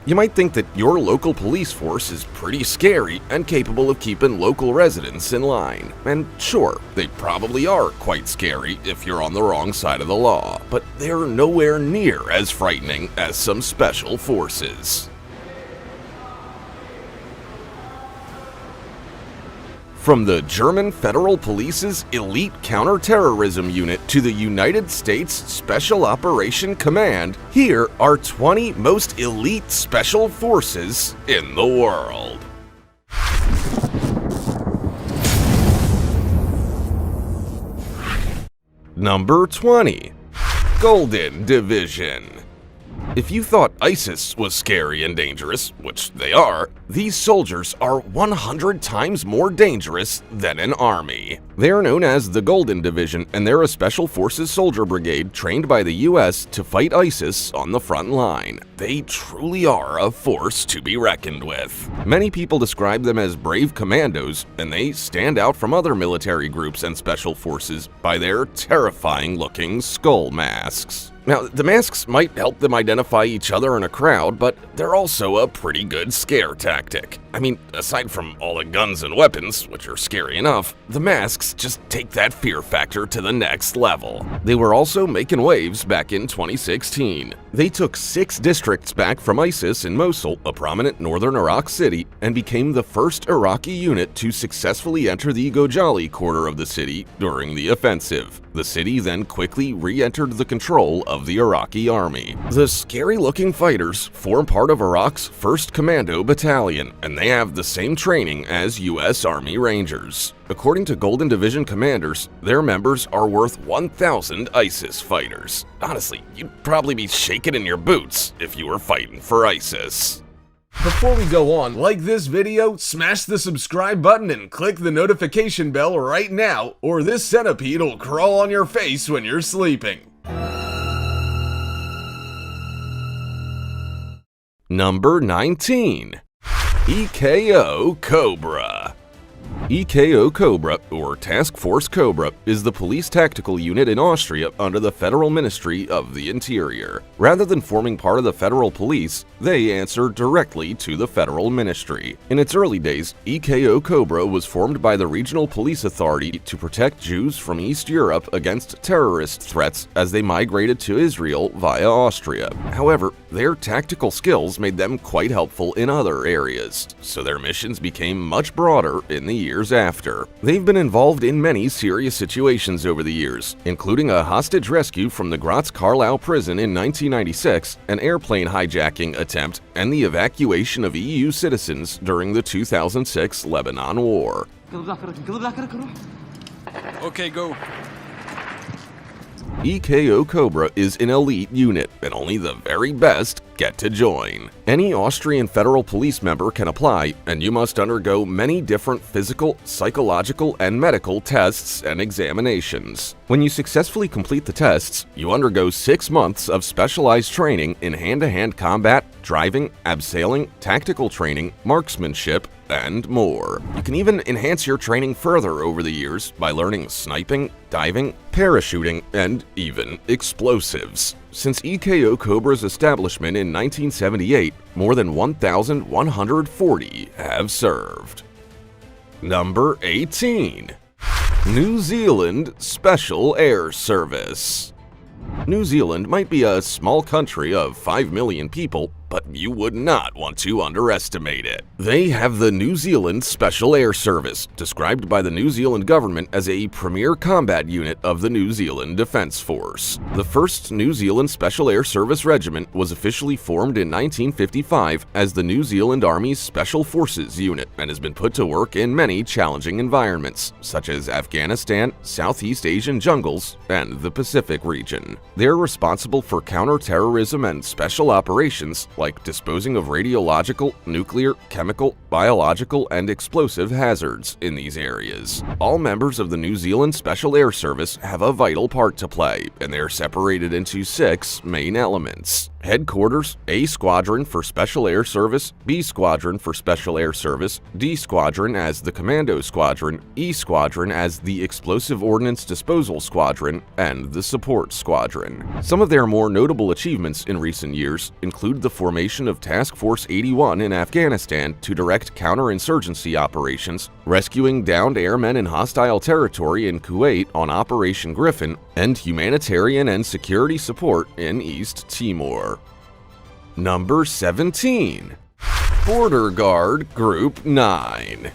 You might think that your local police force is pretty scary and capable of keeping local residents in line. And sure, they probably are quite scary if you're on the wrong side of the law, but they're nowhere near as frightening as some special forces. From the German Federal Police's elite counter-terrorism unit to the United States Special Operation Command, here are 20 most elite special forces in the world. Number 20. Golden Division. If you thought ISIS was scary and dangerous, which they are, these soldiers are 100 times more dangerous than an army. They are known as the Golden Division, and they're a special forces soldier brigade trained by the US to fight ISIS on the front line. They truly are a force to be reckoned with. Many people describe them as brave commandos, and they stand out from other military groups and special forces by their terrifying-looking skull masks. Now, the masks might help them identify each other in a crowd, but they're also a pretty good scare tactic. I mean, aside from all the guns and weapons, which are scary enough, the masks just take that fear factor to the next level. They were also making waves back in 2016. They took 6 districts back from ISIS in Mosul, a prominent northern Iraq city, and became the first Iraqi unit to successfully enter the Gojali quarter of the city during the offensive. The city then quickly re-entered the control of the Iraqi army. The scary-looking fighters form part of Iraq's 1st Commando Battalion, and they have the same training as U.S. Army Rangers. According to Golden Division commanders, their members are worth 1,000 ISIS fighters. Honestly, you'd probably be shaking in your boots if you were fighting for ISIS. Before we go on, like this video, smash the subscribe button and click the notification bell right now, or this centipede will crawl on your face when you're sleeping. Number 19. EKO Cobra. EKO Cobra, or Task Force Cobra, is the police tactical unit in Austria under the Federal Ministry of the Interior. Rather than forming part of the federal police, they answer directly to the federal ministry. In its early days, EKO Cobra was formed by the Regional Police Authority to protect Jews from East Europe against terrorist threats as they migrated to Israel via Austria. However, their tactical skills made them quite helpful in other areas, so their missions became much broader in the years after. They've been involved in many serious situations over the years, including a hostage rescue from the Graz-Carlau prison in 1996, an airplane hijacking attempt, and the evacuation of EU citizens during the 2006 Lebanon War. Okay, go. EKO Cobra is an elite unit, and only the very best get to join. Any Austrian federal police member can apply, and you must undergo many different physical, psychological, and medical tests and examinations. When you successfully complete the tests, you undergo 6 months of specialized training in hand-to-hand combat, driving, abseiling, tactical training, marksmanship, and more. You can even enhance your training further over the years by learning sniping, diving, parachuting, and even explosives. Since EKO Cobra's establishment in 1978, more than 1,140 have served. Number 18. New Zealand Special Air Service. New Zealand might be a small country of 5 million people, but you would not want to underestimate it. They have the New Zealand Special Air Service, described by the New Zealand government as a premier combat unit of the New Zealand Defence Force. The first New Zealand Special Air Service Regiment was officially formed in 1955 as the New Zealand Army's Special Forces Unit and has been put to work in many challenging environments, such as Afghanistan, Southeast Asian jungles, and the Pacific region. They're responsible for counter-terrorism and special operations like disposing of radiological, nuclear, chemical, biological, and explosive hazards in these areas. All members of the New Zealand Special Air Service have a vital part to play, and they're separated into 6 main elements. Headquarters, A Squadron for Special Air Service, B Squadron for Special Air Service, D Squadron as the Commando Squadron, E Squadron as the Explosive Ordnance Disposal Squadron, and the Support Squadron. Some of their more notable achievements in recent years include the formation of Task Force 81 in Afghanistan to direct counterinsurgency operations, rescuing downed airmen in hostile territory in Kuwait on Operation Griffin, and humanitarian and security support in East Timor. Number 17. Border Guard Group 9.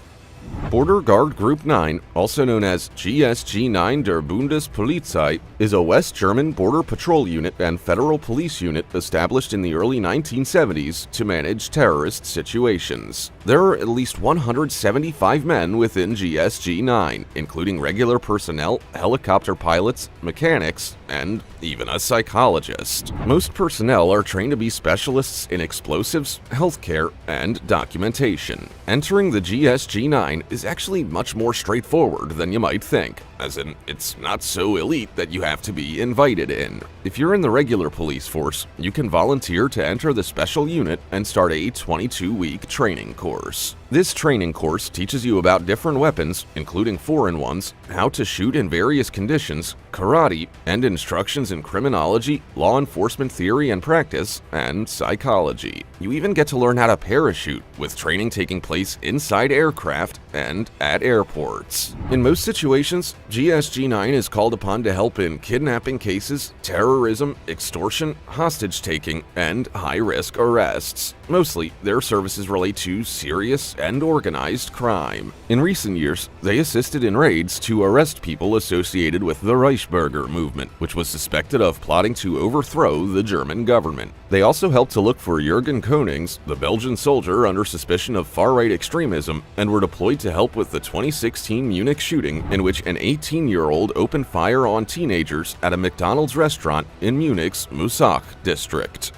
Border Guard Group 9, also known as GSG-9 der Bundespolizei, is a West German border patrol unit and federal police unit established in the early 1970s to manage terrorist situations. There are at least 175 men within GSG-9, including regular personnel, helicopter pilots, mechanics, and even a psychologist. Most personnel are trained to be specialists in explosives, healthcare, and documentation. Entering the GSG-9 is actually much more straightforward than you might think, as in, it's not so elite that you have to be invited in. If you're in the regular police force, you can volunteer to enter the special unit and start a 22-week training course. This training course teaches you about different weapons, including foreign ones, how to shoot in various conditions, karate, and instructions in criminology, law enforcement theory and practice, and psychology. You even get to learn how to parachute, with training taking place inside aircraft and at airports. In most situations, GSG-9 is called upon to help in kidnapping cases, terrorism, extortion, hostage-taking, and high-risk arrests. Mostly, their services relate to serious and organized crime. In recent years, they assisted in raids to arrest people associated with the Reichsbürger movement, which was suspected of plotting to overthrow the German government. They also helped to look for Jürgen Konings, the Belgian soldier under suspicion of far-right extremism, and were deployed to help with the 2016 Munich shooting in which an 18-year-old opened fire on teenagers at a McDonald's restaurant in Munich's Moosach district.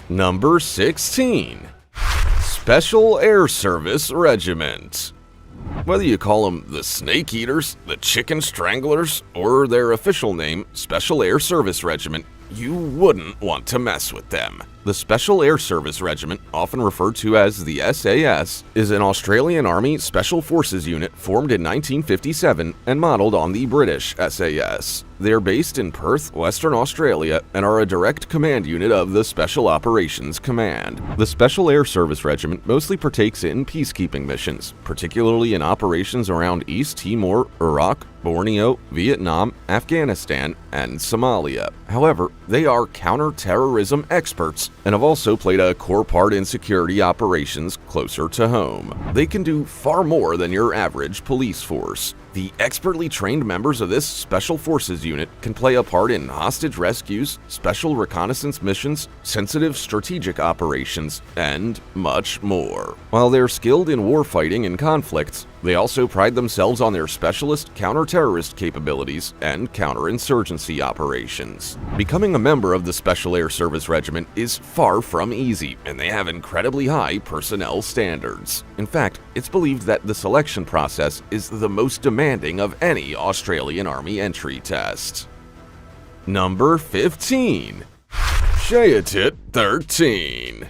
Number 16. Special Air Service Regiment. Whether you call them the Snake Eaters, the Chicken Stranglers, or their official name, Special Air Service Regiment, you wouldn't want to mess with them. The Special Air Service Regiment, often referred to as the SAS, is an Australian Army Special Forces unit formed in 1957 and modeled on the British SAS. They're based in Perth, Western Australia, and are a direct command unit of the Special Operations Command. The Special Air Service Regiment mostly partakes in peacekeeping missions, particularly in operations around East Timor, Iraq, Borneo, Vietnam, Afghanistan, and Somalia. However, they are counter-terrorism experts and have also played a core part in security operations closer to home. They can do far more than your average police force. The expertly trained members of this Special Forces unit can play a part in hostage rescues, special reconnaissance missions, sensitive strategic operations, and much more. While they're skilled in warfighting and conflicts, they also pride themselves on their specialist counter-terrorist capabilities and counterinsurgency operations. Becoming a member of the Special Air Service Regiment is far from easy, and they have incredibly high personnel standards. In fact, it's believed that the selection process is the most demanding of any Australian Army entry test. Number 15. Shayatit 13.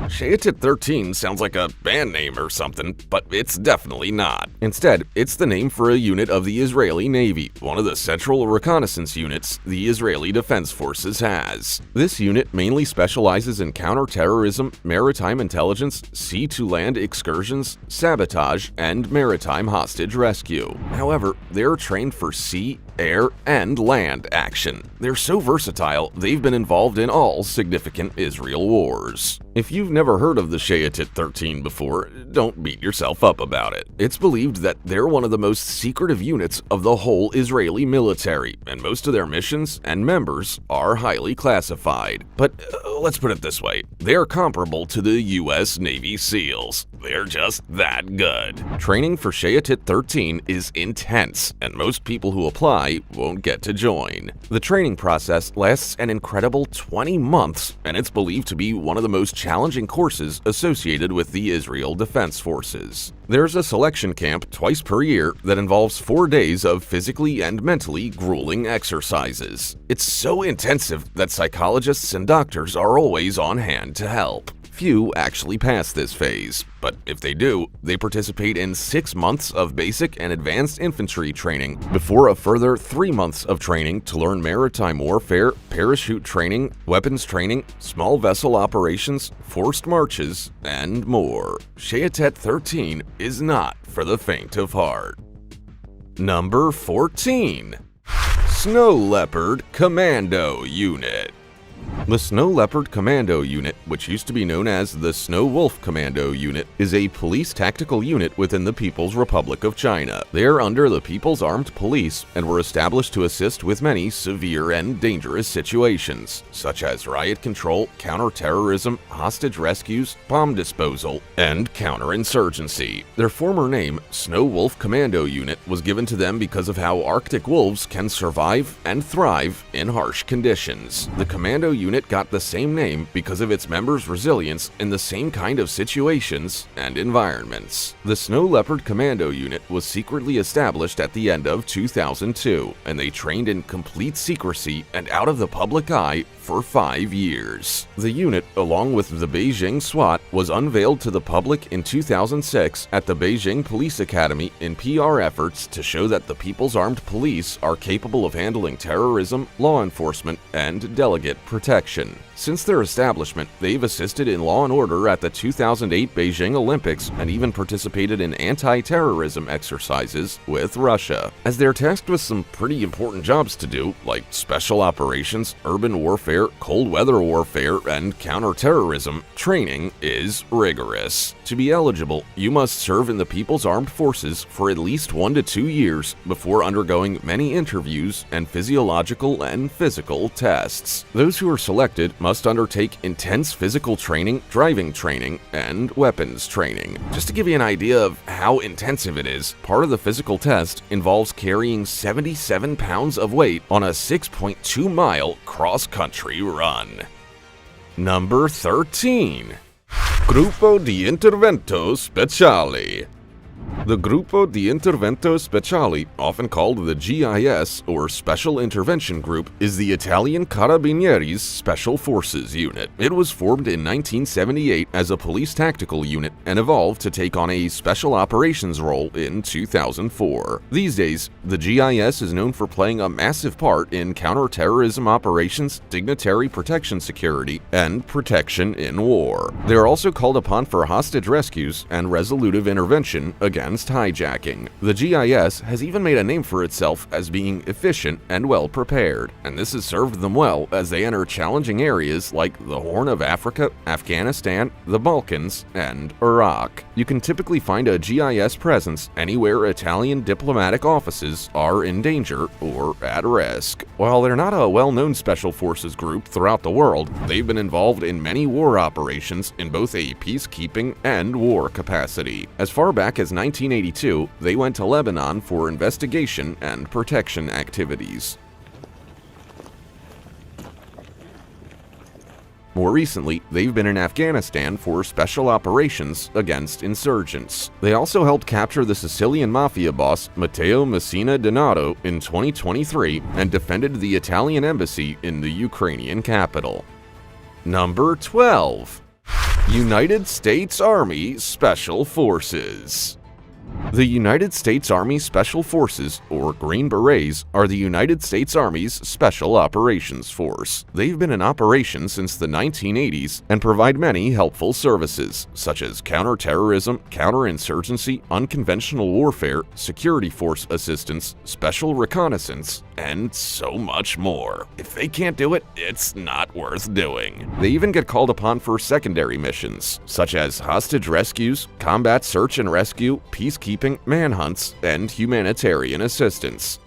Shayatit 13 sounds like a band name or something, but it's definitely not. Instead, it's the name for a unit of the Israeli Navy, one of the central reconnaissance units the Israeli Defense Forces has. This unit mainly specializes in counter-terrorism, maritime intelligence, sea-to-land excursions, sabotage, and maritime hostage rescue. However, they're trained for sea, air, and land action. They're so versatile, they've been involved in all significant Israel wars. If you've never heard of the Shayatit 13 before, don't beat yourself up about it. It's believed that they're one of the most secretive units of the whole Israeli military, and most of their missions and members are highly classified. But let's put it this way, they're comparable to the US Navy SEALs. They're just that good. Training for Shayatit 13 is intense, and most people who apply won't get to join. The training process lasts an incredible 20 months, and it's believed to be one of the most challenging courses associated with the Israel Defense Forces. There's a selection camp twice per year that involves 4 days of physically and mentally grueling exercises. It's so intensive that psychologists and doctors are always on hand to help. Few actually pass this phase, but if they do, they participate in 6 months of basic and advanced infantry training before a further 3 months of training to learn maritime warfare, parachute training, weapons training, small vessel operations, forced marches, and more. Shayatet 13 is not for the faint of heart. Number 14. Snow Leopard Commando Unit. The Snow Leopard Commando Unit, which used to be known as the Snow Wolf Commando Unit, is a police tactical unit within the People's Republic of China. They are under the People's Armed Police and were established to assist with many severe and dangerous situations, such as riot control, counter-terrorism, hostage rescues, bomb disposal, and counterinsurgency. Their former name, Snow Wolf Commando Unit, was given to them because of how Arctic wolves can survive and thrive in harsh conditions. The Commando Unit got the same name because of its members' resilience in the same kind of situations and environments. The Snow Leopard Commando Unit was secretly established at the end of 2002, and they trained in complete secrecy and out of the public eye for 5 years. The unit, along with the Beijing SWAT, was unveiled to the public in 2006 at the Beijing Police Academy in PR efforts to show that the People's Armed Police are capable of handling terrorism, law enforcement, and delegate protection. Since their establishment, they've assisted in law and order at the 2008 Beijing Olympics and even participated in anti-terrorism exercises with Russia. As they're tasked with some pretty important jobs to do, like special operations, urban warfare, cold weather warfare, and counter-terrorism, training is rigorous. To be eligible, you must serve in the People's Armed Forces for at least 1 to 2 years before undergoing many interviews and physiological and physical tests. Those who are selected must undertake intense physical training, driving training, and weapons training. Just to give you an idea of how intensive it is, part of the physical test involves carrying 77 pounds of weight on a 6.2-mile cross-country run. Number 13. Gruppo di Intervento Speciale. The Gruppo di Intervento Speciale, often called the GIS or Special Intervention Group, is the Italian Carabinieri's Special Forces unit. It was formed in 1978 as a police tactical unit and evolved to take on a special operations role in 2004. These days, the GIS is known for playing a massive part in counter-terrorism operations, dignitary protection security, and protection in war. They are also called upon for hostage rescues and resolutive intervention against hijacking. The GIS has even made a name for itself as being efficient and well prepared, and this has served them well as they enter challenging areas like the Horn of Africa, Afghanistan, the Balkans, and Iraq. You can typically find a GIS presence anywhere Italian diplomatic offices are in danger or at risk. While they're not a well-known special forces group throughout the world, they've been involved in many war operations in both a peacekeeping and war capacity. As far back as 1982, they went to Lebanon for investigation and protection activities. More recently, they've been in Afghanistan for special operations against insurgents. They also helped capture the Sicilian mafia boss Matteo Messina Denaro in 2023 and defended the Italian embassy in the Ukrainian capital. Number 12. United States Army Special Forces. The United States Army Special Forces, or Green Berets, are the United States Army's Special Operations Force. They've been in operation since the 1980s and provide many helpful services, such as counter-terrorism, counterinsurgency, unconventional warfare, security force assistance, special reconnaissance, and so much more. If they can't do it, it's not worth doing. They even get called upon for secondary missions, such as hostage rescues, combat search and rescue, peacekeeping, manhunts, and humanitarian assistance.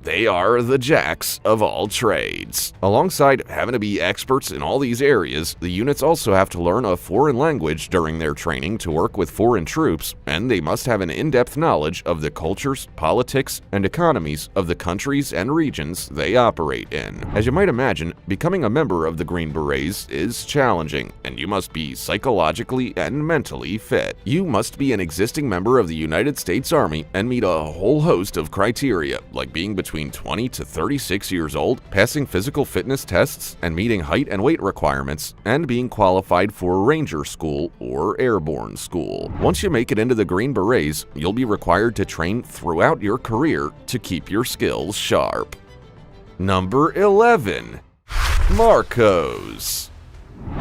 They are the jacks of all trades. Alongside having to be experts in all these areas, the units also have to learn a foreign language during their training to work with foreign troops, and they must have an in-depth knowledge of the cultures, politics, and economies of the countries and regions they operate in. As you might imagine, becoming a member of the Green Berets is challenging, and you must be psychologically and mentally fit. You must be an existing member of the United States Army and meet a whole host of criteria, like being between between 20 to 36 years old, passing physical fitness tests and meeting height and weight requirements, and being qualified for Ranger School or Airborne School. Once you make it into the Green Berets, you'll be required to train throughout your career to keep your skills sharp. Number 11. Marcos.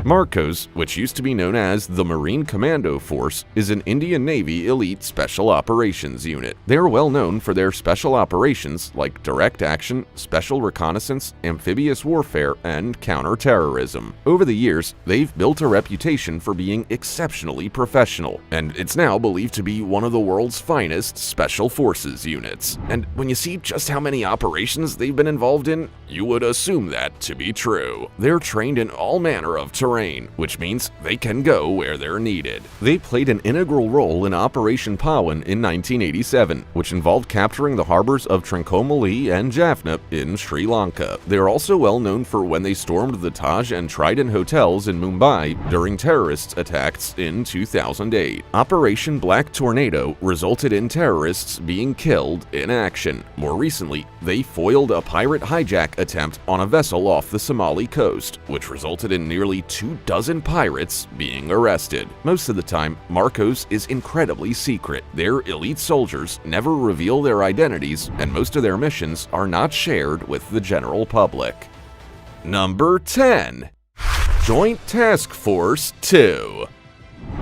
Marcos, which used to be known as the Marine Commando Force, is an Indian Navy elite special operations unit. They are well known for their special operations like direct action, special reconnaissance, amphibious warfare, and counter-terrorism. Over the years, they've built a reputation for being exceptionally professional, and it's now believed to be one of the world's finest special forces units. And when you see just how many operations they've been involved in, you would assume that to be true. They're trained in all manner of terrain, which means they can go where they're needed. They played an integral role in Operation Pawan in 1987, which involved capturing the harbors of Trincomalee and Jaffna in Sri Lanka. They are also well known for when they stormed the Taj and Trident hotels in Mumbai during terrorist attacks in 2008. Operation Black Tornado resulted in terrorists being killed in action. More recently, they foiled a pirate hijack attempt on a vessel off the Somali coast, which resulted in nearly 24 pirates being arrested. Most of the time, Marcos is incredibly secret. Their elite soldiers never reveal their identities, and most of their missions are not shared with the general public. Number 10. Joint Task Force 2.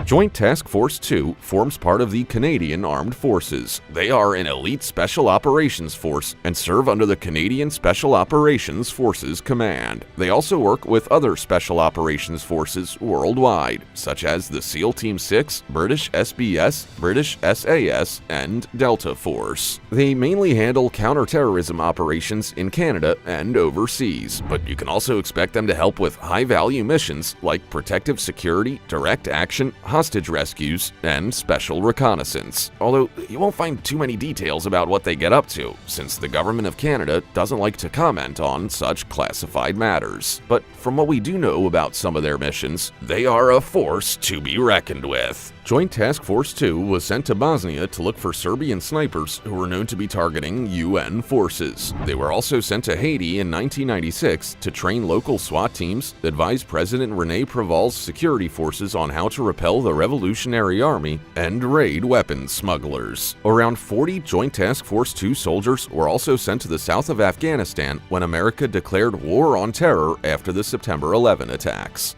Joint Task Force 2 forms part of the Canadian Armed Forces. They are an elite special operations force and serve under the Canadian Special Operations Forces Command. They also work with other special operations forces worldwide, such as the SEAL Team 6, British SBS, British SAS, and Delta Force. They mainly handle counter-terrorism operations in Canada and overseas, but you can also expect them to help with high-value missions like protective security, direct action, hostage rescues, and special reconnaissance. Although you won't find too many details about what they get up to, since the government of Canada doesn't like to comment on such classified matters. But from what we do know about some of their missions, they are a force to be reckoned with. Joint Task Force 2 was sent to Bosnia to look for Serbian snipers who were known to be targeting UN forces. They were also sent to Haiti in 1996 to train local SWAT teams, advise President Rene Preval's security forces on how to repel the Revolutionary Army, and raid weapons smugglers. Around 40 Joint Task Force 2 soldiers were also sent to the south of Afghanistan when America declared war on terror after the September 11 attacks.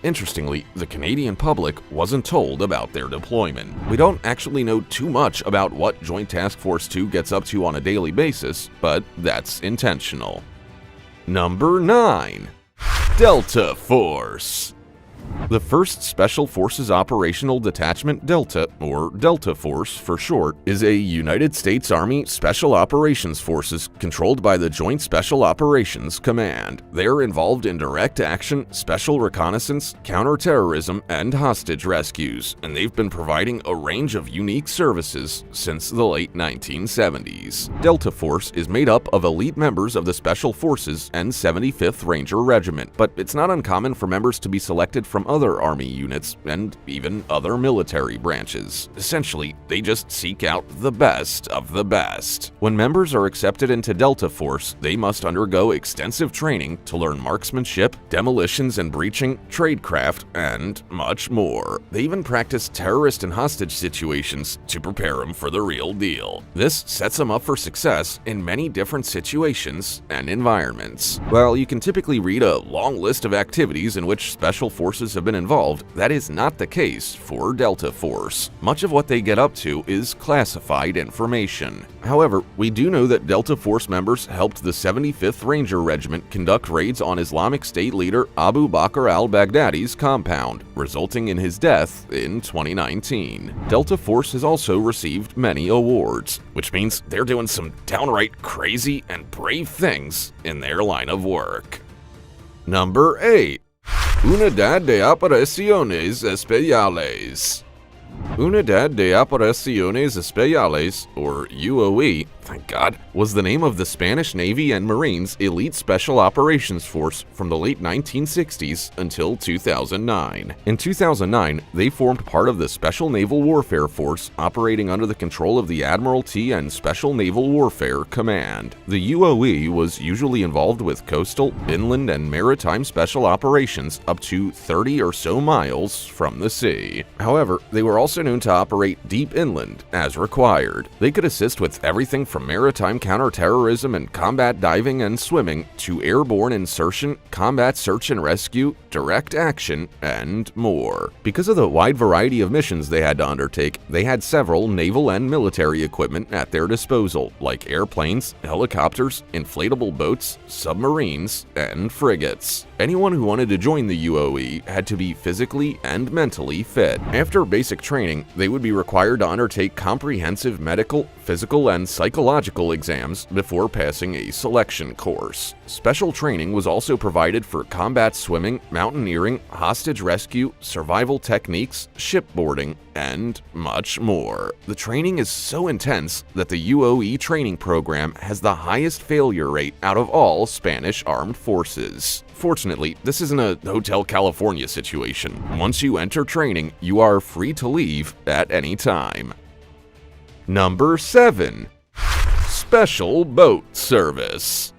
Interestingly, the Canadian public wasn't told about their deployment. We don't actually know too much about what Joint Task Force 2 gets up to on a daily basis, but that's intentional. Number 9. Delta Force. The 1st Special Forces Operational Detachment Delta, or Delta Force for short, is a United States Army Special Operations Forces controlled by the Joint Special Operations Command. They are involved in direct action, special reconnaissance, counter-terrorism, and hostage rescues, and they've been providing a range of unique services since the late 1970s. Delta Force is made up of elite members of the Special Forces and 75th Ranger Regiment, but it's not uncommon for members to be selected from other Army units and even other military branches. Essentially, they just seek out the best of the best. When members are accepted into Delta Force, they must undergo extensive training to learn marksmanship, demolitions and breaching, tradecraft, and much more. They even practice terrorist and hostage situations to prepare them for the real deal. This sets them up for success in many different situations and environments. While you can typically read a long list of activities in which Special Forces have been involved, that is not the case for Delta Force. Much of what they get up to is classified information. However, we do know that Delta Force members helped the 75th Ranger Regiment conduct raids on Islamic State leader Abu Bakr al-Baghdadi's compound, resulting in his death in 2019. Delta Force has also received many awards, which means they're doing some downright crazy and brave things in their line of work. Number 8. Unidad de Operaciones Especiales. Unidad de Operaciones Especiales, or UOE, thank God, was the name of the Spanish Navy and Marines Elite Special Operations Force from the late 1960s until 2009. In 2009, they formed part of the Special Naval Warfare Force operating under the control of the Admiralty and Special Naval Warfare Command. The UOE was usually involved with coastal, inland, and maritime special operations up to 30 or so miles from the sea. However, they were also known to operate deep inland as required. They could assist with everything from maritime counter-terrorism and combat diving and swimming to airborne insertion, combat search and rescue, direct action, and more. Because of the wide variety of missions they had to undertake, they had several naval and military equipment at their disposal, like airplanes, helicopters, inflatable boats, submarines, and frigates. Anyone who wanted to join the UOE had to be physically and mentally fit. After basic training, they would be required to undertake comprehensive medical, physical, and psychological exams before passing a selection course. Special training was also provided for combat swimming, mountaineering, hostage rescue, survival techniques, shipboarding, and much more. The training is so intense that the UOE training program has the highest failure rate out of all Spanish armed forces. Fortunately, this isn't a Hotel California situation. Once you enter training, you are free to leave at any time. Number 7. Special Boat Service.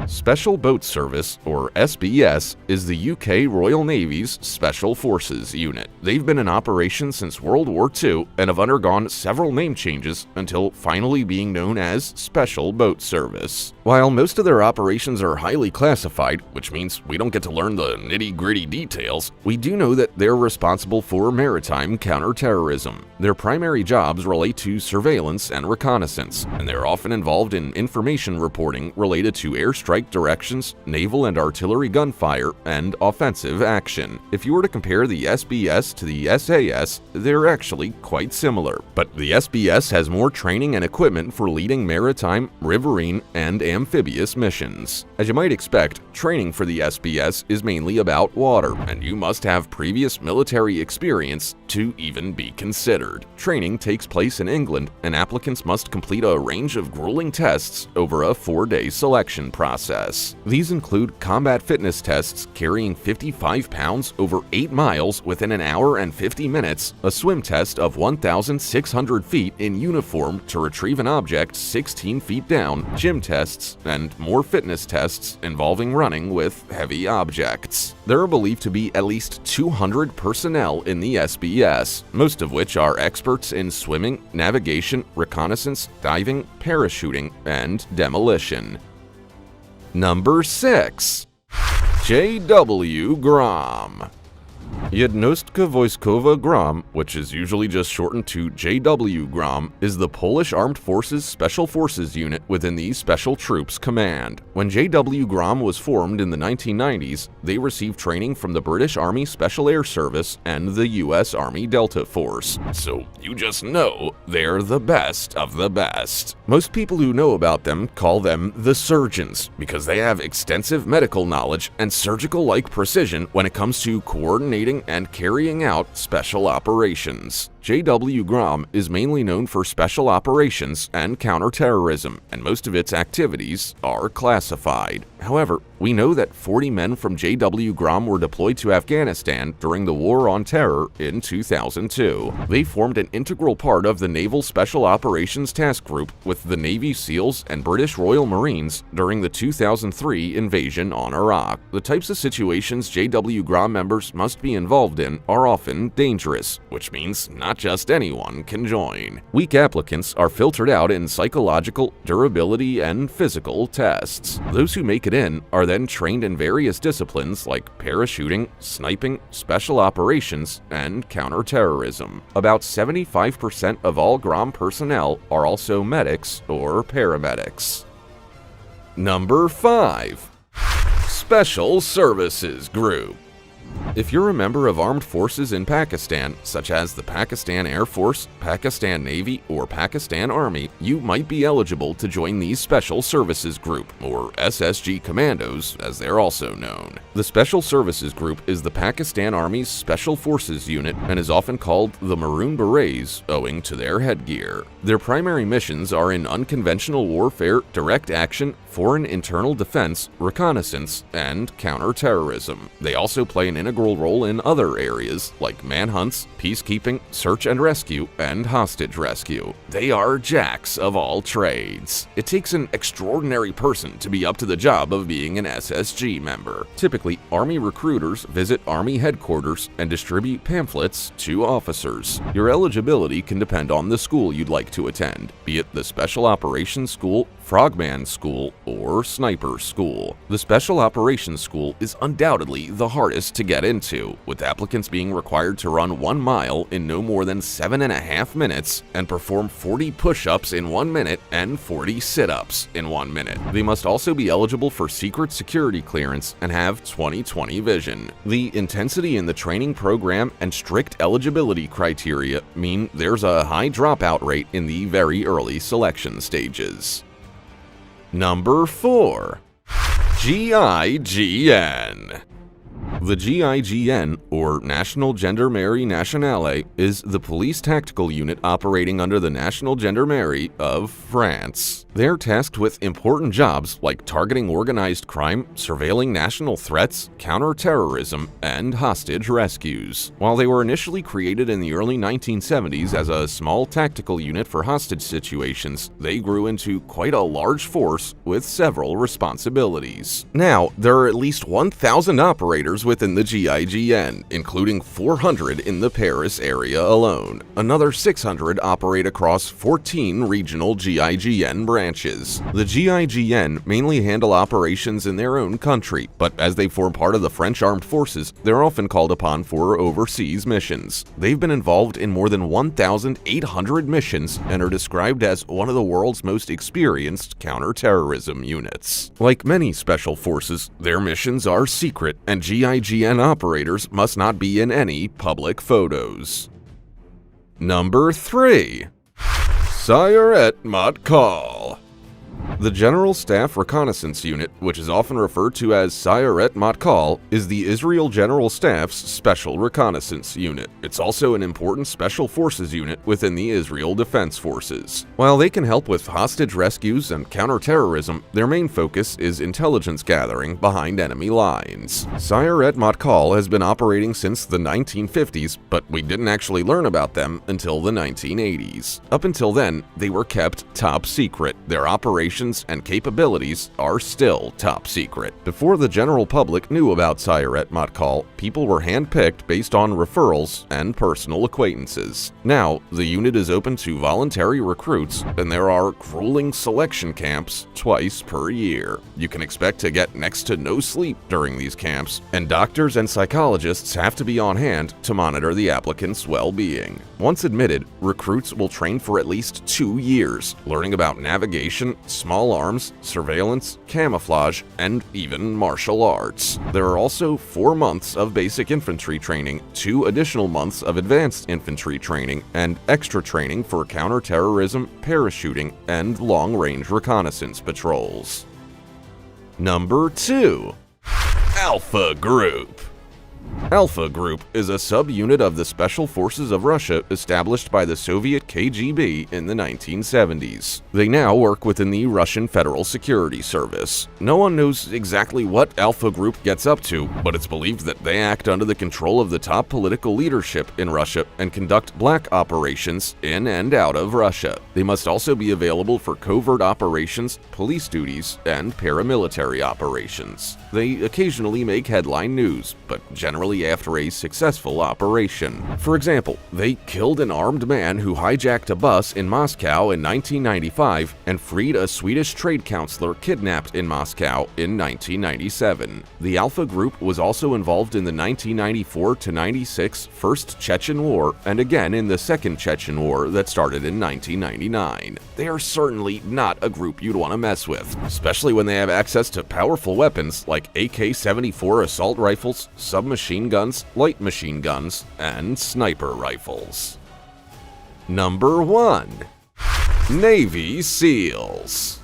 Special Boat Service, or SBS, is the UK Royal Navy's Special Forces unit. They've been in operation since World War II and have undergone several name changes until finally being known as Special Boat Service. While most of their operations are highly classified, which means we don't get to learn the nitty-gritty details, we do know that they're responsible for maritime counterterrorism. Their primary jobs relate to surveillance and reconnaissance, and they're often involved in information reporting related to airstrike directions, naval and artillery gunfire, and offensive action. If you were to compare the SBS to the SAS, they're actually quite similar. But the SBS has more training and equipment for leading maritime, riverine, and amphibious missions. As you might expect, training for the SBS is mainly about water, and you must have previous military experience to even be considered. Training takes place in England, and applicants must complete a range of grueling tests over a 4-day selection process. These include combat fitness tests carrying 55 pounds over 8 miles within an hour and 50 minutes, a swim test of 1,600 feet in uniform to retrieve an object 16 feet down, gym tests, and more fitness tests involving running with heavy objects. There are believed to be at least 200 personnel in the SBS, most of which are experts in swimming, navigation, reconnaissance, diving, parachuting, and demolition. Number 6. J.W. Grom. Jednostka Wojskowa Grom, which is usually just shortened to JW Grom, is the Polish Armed Forces Special Forces unit within the Special Troops Command. When JW Grom was formed in the 1990s, they received training from the British Army Special Air Service and the US Army Delta Force. So you just know they're the best of the best. Most people who know about them call them the surgeons because they have extensive medical knowledge and surgical-like precision when it comes to coordinating and carrying out special operations. JW Grom is mainly known for special operations and counterterrorism, and most of its activities are classified. However, we know that 40 men from JW Grom were deployed to Afghanistan during the War on Terror in 2002. They formed an integral part of the Naval Special Operations Task Group with the Navy SEALs and British Royal Marines during the 2003 invasion on Iraq. The types of situations JW Grom members must be involved in are often dangerous, which means not just anyone can join. Weak applicants are filtered out in psychological, durability, and physical tests. Those who make it in are then trained in various disciplines like parachuting, sniping, special operations, and counterterrorism. About 75% of all Grom personnel are also medics or paramedics. Number 5. Special Services Group. If you're a member of armed forces in Pakistan, such as the Pakistan Air Force, Pakistan Navy, or Pakistan Army, you might be eligible to join these Special Services Group, or SSG Commandos, as they're also known. The Special Services Group is the Pakistan Army's Special Forces unit and is often called the Maroon Berets, owing to their headgear. Their primary missions are in unconventional warfare, direct action, foreign internal defense, reconnaissance, and counter-terrorism. They also play an integral role in other areas like manhunts, peacekeeping, search and rescue, and hostage rescue. They are jacks of all trades. It takes an extraordinary person to be up to the job of being an SSG member. Typically, Army recruiters visit Army headquarters and distribute pamphlets to officers. Your eligibility can depend on the school you'd like to attend, be it the Special Operations School, Frogman School, or Sniper School. The Special Operations School is undoubtedly the hardest to get into, with applicants being required to run 1 mile in no more than 7.5 minutes and perform 40 push-ups in 1 minute and 40 sit-ups in 1 minute. They must also be eligible for secret security clearance and have 20/20 vision. The intensity in the training program and strict eligibility criteria mean there's a high dropout rate in the very early selection stages. Number 4. GIGN. The GIGN, or National Gendarmerie Nationale, is the police tactical unit operating under the National Gendarmerie of France. They're tasked with important jobs like targeting organized crime, surveilling national threats, counter-terrorism, and hostage rescues. While they were initially created in the early 1970s as a small tactical unit for hostage situations, they grew into quite a large force with several responsibilities. Now, there are at least 1,000 operators within the GIGN, including 400 in the Paris area alone. Another 600 operate across 14 regional GIGN branches. The GIGN mainly handle operations in their own country, but as they form part of the French armed forces, they're often called upon for overseas missions. They've been involved in more than 1,800 missions and are described as one of the world's most experienced counter-terrorism units. Like many special forces, their missions are secret, and GIGN operators must not be in any public photos. Number 3. Sayeret Matkal. The General Staff Reconnaissance Unit, which is often referred to as Sayeret Matkal, is the Israel General Staff's Special Reconnaissance Unit. It's also an important Special Forces unit within the Israel Defense Forces. While they can help with hostage rescues and counterterrorism, their main focus is intelligence gathering behind enemy lines. Sayeret Matkal has been operating since the 1950s, but we didn't actually learn about them until the 1980s. Up until then, they were kept top secret. Their operations and capabilities are still top secret. Before the general public knew about Sayeret Matkal, people were handpicked based on referrals and personal acquaintances. Now, the unit is open to voluntary recruits, and there are grueling selection camps twice per year. You can expect to get next to no sleep during these camps, and doctors and psychologists have to be on hand to monitor the applicant's well-being. Once admitted, recruits will train for at least 2 years, learning about navigation, small arms, surveillance, camouflage, and even martial arts. There are also 4 months of basic infantry training, 2 additional months of advanced infantry training, and extra training for counter-terrorism, parachuting, and long-range reconnaissance patrols. Number 2. Alpha Group. Alpha Group is a subunit of the Special Forces of Russia established by the Soviet KGB in the 1970s. They now work within the Russian Federal Security Service. No one knows exactly what Alpha Group gets up to, but it's believed that they act under the control of the top political leadership in Russia and conduct black operations in and out of Russia. They must also be available for covert operations, police duties, and paramilitary operations. They occasionally make headline news, but generally after a successful operation. For example, they killed an armed man who hijacked a bus in Moscow in 1995 and freed a Swedish trade counselor kidnapped in Moscow in 1997. The Alpha Group was also involved in the 1994-96 First Chechen War and again in the Second Chechen War that started in 1999. They are certainly not a group you'd want to mess with, especially when they have access to powerful weapons like AK-74 assault rifles, submachine machine guns, light machine guns, and sniper rifles. Number 1. Navy SEALs.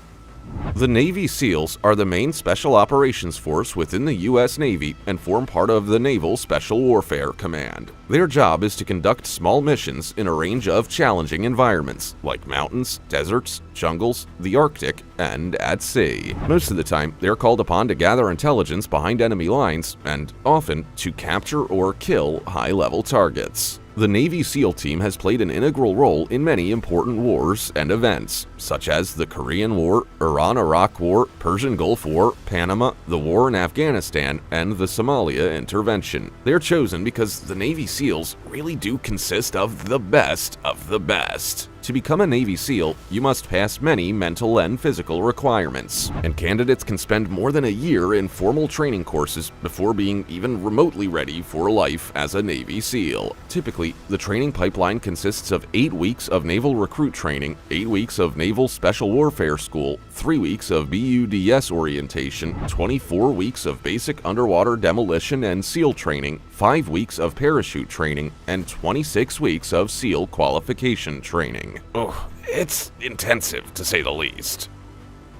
The Navy SEALs are the main special operations force within the U.S. Navy and form part of the Naval Special Warfare Command. Their job is to conduct small missions in a range of challenging environments, like mountains, deserts, jungles, the Arctic, and at sea. Most of the time, they're called upon to gather intelligence behind enemy lines, and often to capture or kill high-level targets. The Navy SEAL team has played an integral role in many important wars and events, such as the Korean War, Iran-Iraq War, Persian Gulf War, Panama, the war in Afghanistan, and the Somalia intervention. They're chosen because the Navy SEALs really do consist of the best of the best. To become a Navy SEAL, you must pass many mental and physical requirements, and candidates can spend more than a year in formal training courses before being even remotely ready for life as a Navy SEAL. Typically, the training pipeline consists of 8 weeks of naval recruit training, 8 weeks of Naval Special Warfare School, 3 weeks of BUDS orientation, 24 weeks of basic underwater demolition and SEAL training, 5 weeks of parachute training, and 26 weeks of SEAL qualification training. Oh, it's intensive, to say the least.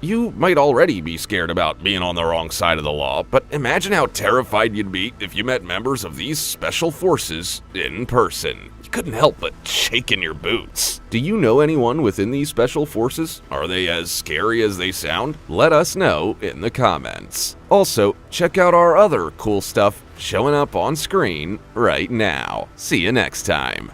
You might already be scared about being on the wrong side of the law, but imagine how terrified you'd be if you met members of these special forces in person. You couldn't help but shake in your boots. Do you know anyone within these special forces? Are they as scary as they sound? Let us know in the comments. Also, check out our other cool stuff showing up on screen right now. See you next time.